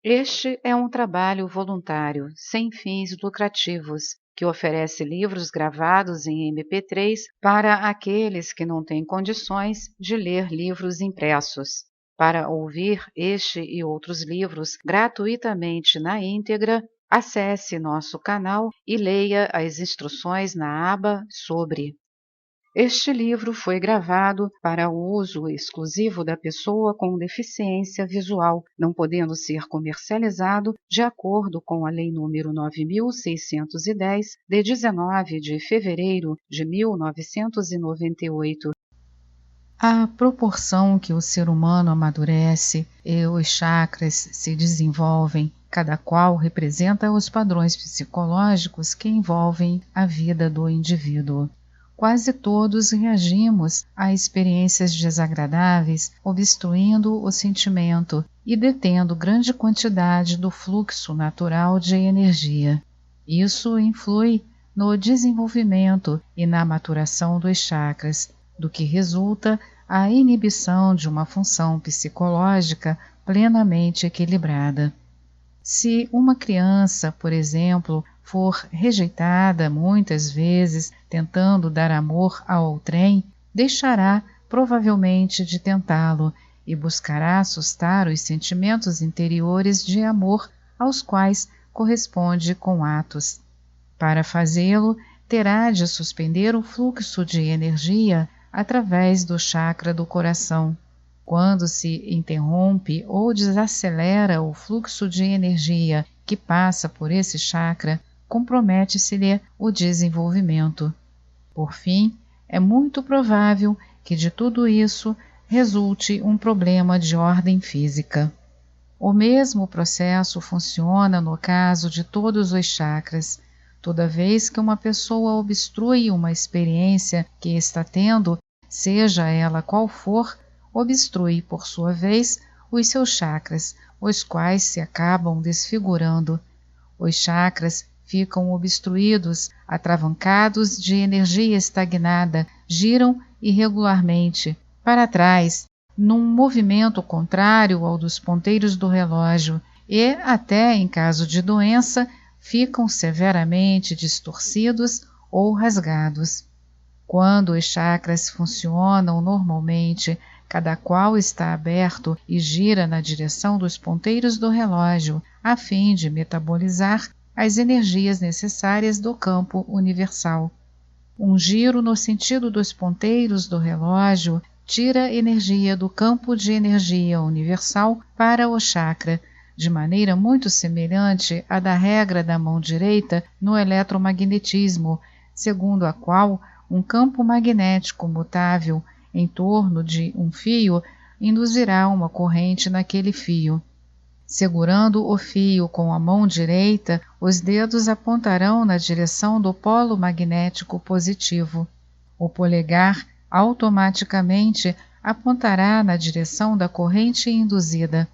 Este é um trabalho voluntário, sem fins lucrativos, que oferece livros gravados em MP3 para aqueles que não têm condições de ler livros impressos. Para ouvir este e outros livros gratuitamente na íntegra, acesse nosso canal e leia as instruções na aba Sobre. Este livro foi gravado para o uso exclusivo da pessoa com deficiência visual, não podendo ser comercializado de acordo com a Lei nº 9.610, de 19 de fevereiro de 1998. À proporção que o ser humano amadurece e os chakras se desenvolvem, cada qual representa os padrões psicológicos que envolvem a vida do indivíduo. Quase todos reagimos a experiências desagradáveis, obstruindo o sentimento e detendo grande quantidade do fluxo natural de energia. Isso influi no desenvolvimento e na maturação dos chakras, do que resulta a inibição de uma função psicológica plenamente equilibrada. Se uma criança, por exemplo, for rejeitada muitas vezes tentando dar amor a outrem, deixará provavelmente de tentá-lo e buscará assustar os sentimentos interiores de amor aos quais corresponde com atos. Para fazê-lo, terá de suspender o fluxo de energia através do chakra do coração. Quando se interrompe ou desacelera o fluxo de energia que passa por esse chakra, compromete-se-lhe o desenvolvimento. Por fim, é muito provável que de tudo isso resulte um problema de ordem física. O mesmo processo funciona no caso de todos os chakras. Toda vez que uma pessoa obstrui uma experiência que está tendo, seja ela qual for, obstrui, por sua vez, os seus chakras, os quais se acabam desfigurando. Os chakras ficam obstruídos, atravancados de energia estagnada, giram irregularmente, para trás, num movimento contrário ao dos ponteiros do relógio e, até em caso de doença, ficam severamente distorcidos ou rasgados. Quando os chakras funcionam normalmente, cada qual está aberto e gira na direção dos ponteiros do relógio, a fim de metabolizar as energias necessárias do campo universal. Um giro no sentido dos ponteiros do relógio tira energia do campo de energia universal para o chakra, de maneira muito semelhante à da regra da mão direita no eletromagnetismo, segundo a qual um campo magnético mutável em torno de um fio induzirá uma corrente naquele fio. Segurando o fio com a mão direita, os dedos apontarão na direção do polo magnético positivo. O polegar automaticamente apontará na direção da corrente induzida.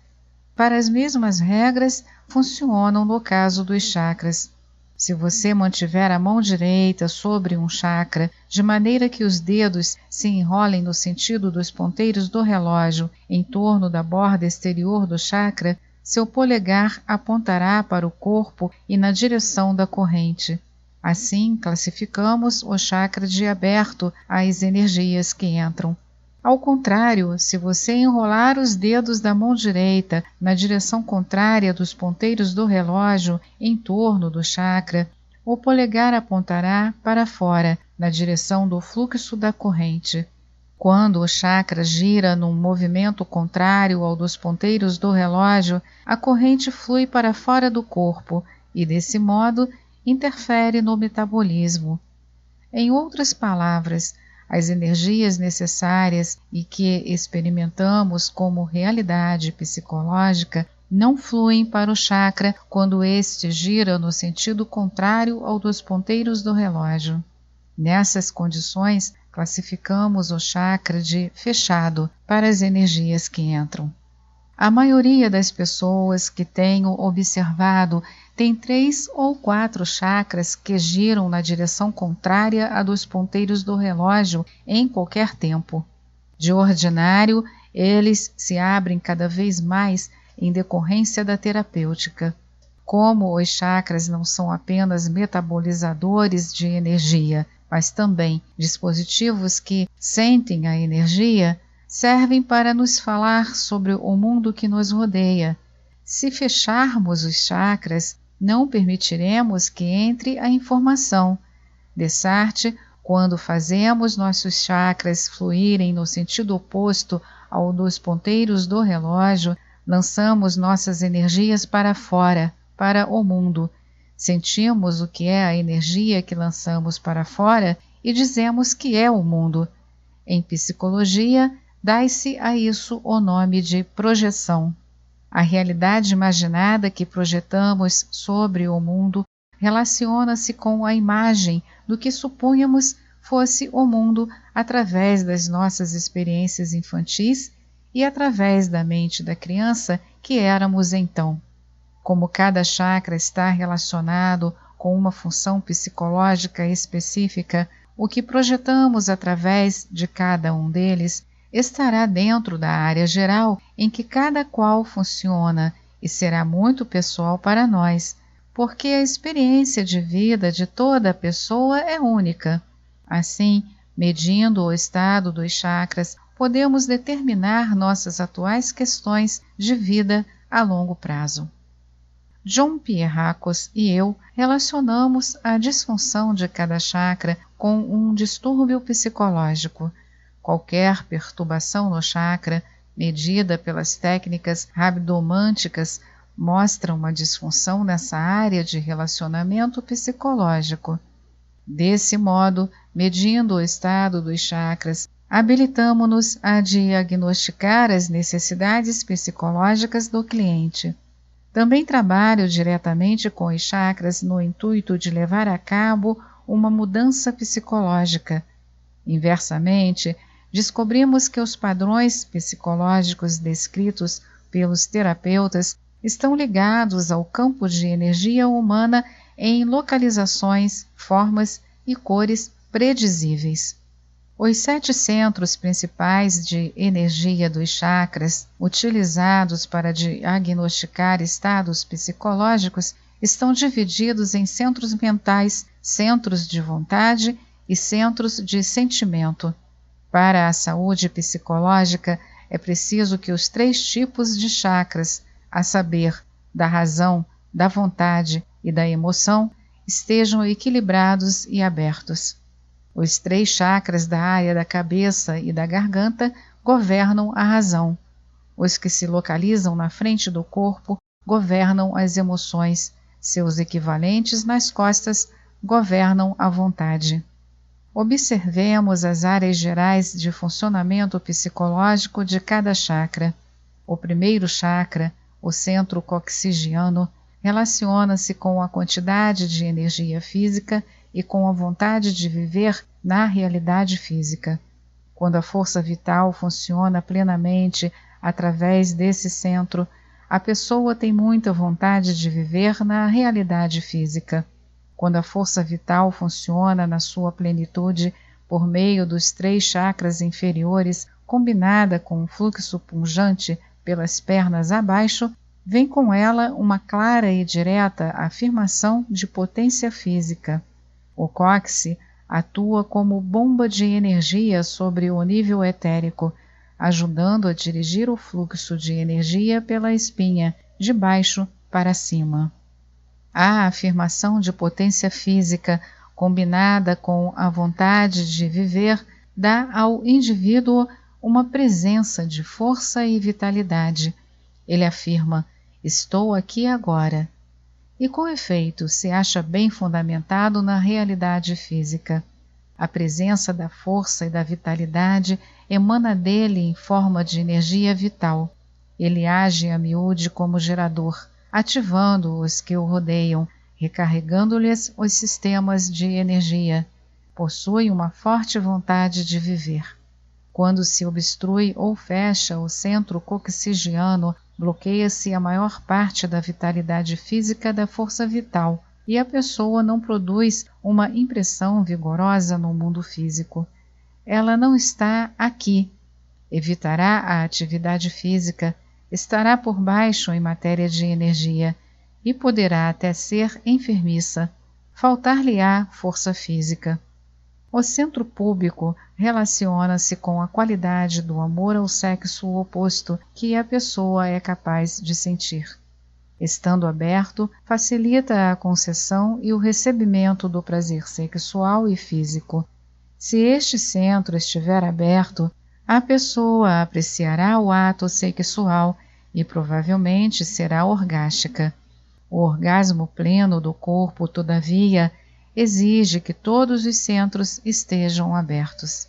Para as mesmas regras, funcionam no caso dos chakras. Se você mantiver a mão direita sobre um chakra, de maneira que os dedos se enrolem no sentido dos ponteiros do relógio em torno da borda exterior do chakra, seu polegar apontará para o corpo e na direção da corrente. Assim, classificamos o chakra de aberto às energias que entram. Ao contrário, se você enrolar os dedos da mão direita na direção contrária dos ponteiros do relógio em torno do chakra, o polegar apontará para fora, na direção do fluxo da corrente. Quando o chakra gira num movimento contrário ao dos ponteiros do relógio, a corrente flui para fora do corpo e, desse modo, interfere no metabolismo. Em outras palavras, as energias necessárias e que experimentamos como realidade psicológica não fluem para o chakra quando este gira no sentido contrário ao dos ponteiros do relógio. Nessas condições, classificamos o chakra de fechado para as energias que entram. A maioria das pessoas que tenho observado tem 3 ou 4 chakras que giram na direção contrária à dos ponteiros do relógio em qualquer tempo. De ordinário, eles se abrem cada vez mais em decorrência da terapêutica. Como os chakras não são apenas metabolizadores de energia, mas também dispositivos que sentem a energia, servem para nos falar sobre o mundo que nos rodeia. Se fecharmos os chakras, não permitiremos que entre a informação. Dessarte, quando fazemos nossos chakras fluírem no sentido oposto ao dos ponteiros do relógio, lançamos nossas energias para fora, para o mundo. Sentimos o que é a energia que lançamos para fora e dizemos que é o mundo. Em psicologia, dá-se a isso o nome de projeção. A realidade imaginada que projetamos sobre o mundo relaciona-se com a imagem do que supunhamos fosse o mundo através das nossas experiências infantis e através da mente da criança que éramos então. Como cada chakra está relacionado com uma função psicológica específica, o que projetamos através de cada um deles estará dentro da área geral em que cada qual funciona e será muito pessoal para nós, porque a experiência de vida de toda pessoa é única. Assim, medindo o estado dos chakras, podemos determinar nossas atuais questões de vida a longo prazo. John Pierrakos e eu relacionamos a disfunção de cada chakra com um distúrbio psicológico. Qualquer perturbação no chakra, medida pelas técnicas rabdomânticas, mostra uma disfunção nessa área de relacionamento psicológico. Desse modo, medindo o estado dos chakras, habilitamo-nos a diagnosticar as necessidades psicológicas do cliente. Também trabalho diretamente com os chakras no intuito de levar a cabo uma mudança psicológica. Inversamente, descobrimos que os padrões psicológicos descritos pelos terapeutas estão ligados ao campo de energia humana em localizações, formas e cores predizíveis. Os 7 centros principais de energia dos chakras, utilizados para diagnosticar estados psicológicos, estão divididos em centros mentais, centros de vontade e centros de sentimento. Para a saúde psicológica, é preciso que os 3 tipos de chakras, a saber, da razão, da vontade e da emoção, estejam equilibrados e abertos. Os 3 chakras da área da cabeça e da garganta governam a razão. Os que se localizam na frente do corpo governam as emoções. Seus equivalentes nas costas governam a vontade. Observemos as áreas gerais de funcionamento psicológico de cada chakra. O primeiro chakra, o centro coxigiano, relaciona-se com a quantidade de energia física e com a vontade de viver na realidade física. Quando a força vital funciona plenamente através desse centro, a pessoa tem muita vontade de viver na realidade física. Quando a força vital funciona na sua plenitude por meio dos 3 chakras inferiores, combinada com um fluxo pungente pelas pernas abaixo, vem com ela uma clara e direta afirmação de potência física. O cóccix atua como bomba de energia sobre o nível etérico, ajudando a dirigir o fluxo de energia pela espinha, de baixo para cima. A afirmação de potência física, combinada com a vontade de viver, dá ao indivíduo uma presença de força e vitalidade. Ele afirma: estou aqui agora. E com efeito se acha bem fundamentado na realidade física. A presença da força e da vitalidade emana dele em forma de energia vital. Ele age a miúde como gerador, ativando os que o rodeiam, recarregando-lhes os sistemas de energia. Possui uma forte vontade de viver. Quando se obstrui ou fecha o centro coxigiano, bloqueia-se a maior parte da vitalidade física da força vital e a pessoa não produz uma impressão vigorosa no mundo físico. Ela não está aqui. Evitará a atividade física, estará por baixo em matéria de energia e poderá até ser enfermiça, faltar-lhe-á força física. O centro púbico relaciona-se com a qualidade do amor ao sexo oposto que a pessoa é capaz de sentir. Estando aberto, facilita a concessão e o recebimento do prazer sexual e físico. Se este centro estiver aberto, a pessoa apreciará o ato sexual e provavelmente será orgástica. O orgasmo pleno do corpo, todavia, exige que todos os centros estejam abertos.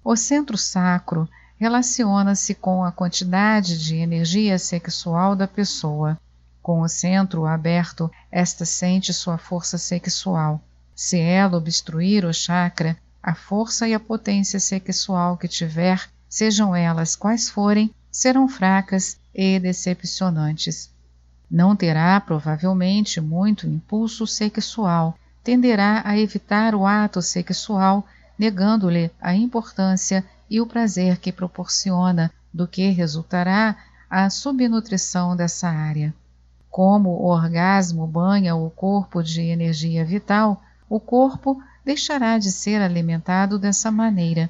O centro sacro relaciona-se com a quantidade de energia sexual da pessoa. Com o centro aberto, esta sente sua força sexual. Se ela obstruir o chakra, a força e a potência sexual que tiver, sejam elas quais forem, serão fracas e decepcionantes. Não terá, provavelmente, muito impulso sexual, tenderá a evitar o ato sexual, negando-lhe a importância e o prazer que proporciona, do que resultará a subnutrição dessa área. Como o orgasmo banha o corpo de energia vital, o corpo deixará de ser alimentado dessa maneira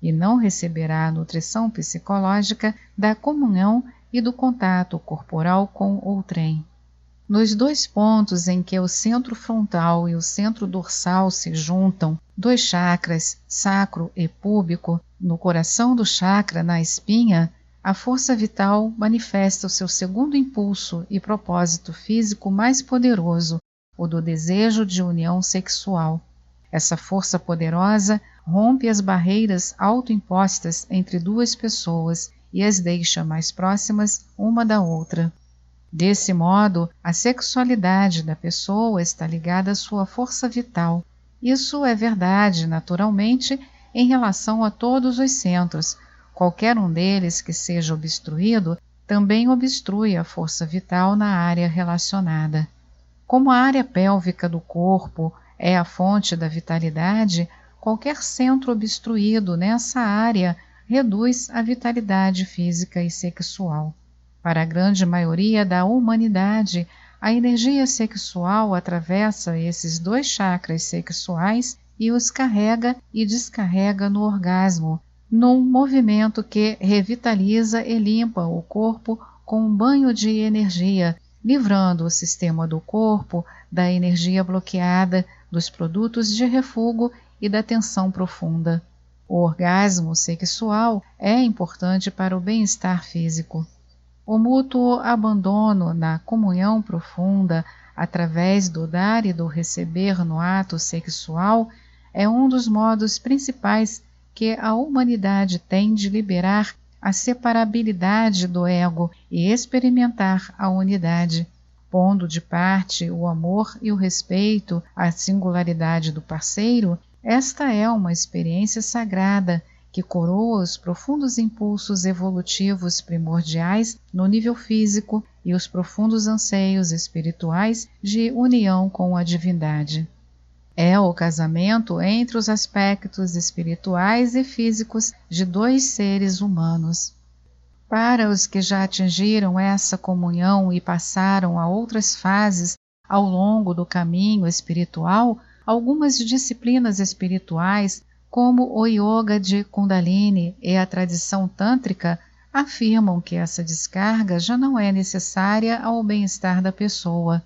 e não receberá a nutrição psicológica da comunhão e do contato corporal com outrem. Nos dois pontos em que o centro frontal e o centro dorsal se juntam, dois chakras, sacro e púbico, no coração do chakra, na espinha, a força vital manifesta o seu segundo impulso e propósito físico mais poderoso, o do desejo de união sexual. Essa força poderosa rompe as barreiras autoimpostas entre duas pessoas e as deixa mais próximas uma da outra. Desse modo, a sexualidade da pessoa está ligada à sua força vital. Isso é verdade, naturalmente, em relação a todos os centros. Qualquer um deles que seja obstruído também obstrui a força vital na área relacionada. Como a área pélvica do corpo é a fonte da vitalidade, qualquer centro obstruído nessa área reduz a vitalidade física e sexual. Para a grande maioria da humanidade, a energia sexual atravessa esses dois chakras sexuais e os carrega e descarrega no orgasmo, num movimento que revitaliza e limpa o corpo com um banho de energia, livrando o sistema do corpo da energia bloqueada, dos produtos de refúgio e da tensão profunda. O orgasmo sexual é importante para o bem-estar físico. O mútuo abandono na comunhão profunda, através do dar e do receber no ato sexual, é um dos modos principais que a humanidade tem de liberar a separabilidade do ego e experimentar a unidade, pondo de parte o amor e o respeito à singularidade do parceiro. Esta é uma experiência sagrada que coroa os profundos impulsos evolutivos primordiais no nível físico e os profundos anseios espirituais de união com a divindade. É o casamento entre os aspectos espirituais e físicos de dois seres humanos. Para os que já atingiram essa comunhão e passaram a outras fases ao longo do caminho espiritual, algumas disciplinas espirituais, como o yoga de Kundalini e a tradição tântrica, afirmam que essa descarga já não é necessária ao bem-estar da pessoa.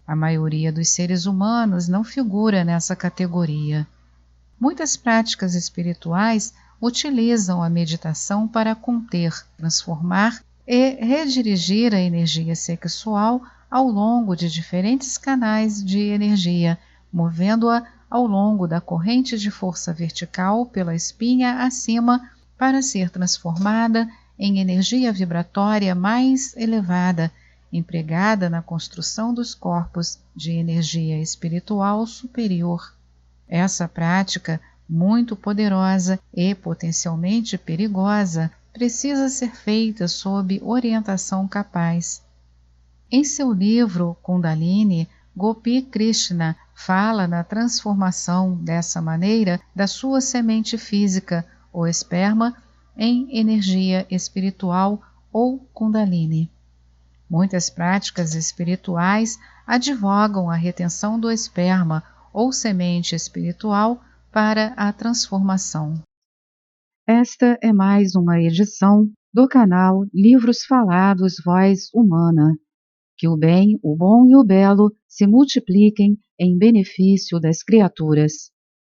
A maioria dos seres humanos não figura nessa categoria. Muitas práticas espirituais utilizam a meditação para conter, transformar e redirigir a energia sexual ao longo de diferentes canais de energia, movendo-a ao longo da corrente de força vertical pela espinha acima para ser transformada em energia vibratória mais elevada, empregada na construção dos corpos de energia espiritual superior. Essa prática, muito poderosa e potencialmente perigosa, precisa ser feita sob orientação capaz. Em seu livro Kundalini, Gopi Krishna fala na transformação dessa maneira da sua semente física, o esperma, em energia espiritual ou Kundalini. Muitas práticas espirituais advogam a retenção do esperma ou semente espiritual para a transformação. Esta é mais uma edição do canal Livros Falados Voz Humana. Que o bem, o bom e o belo se multipliquem em benefício das criaturas.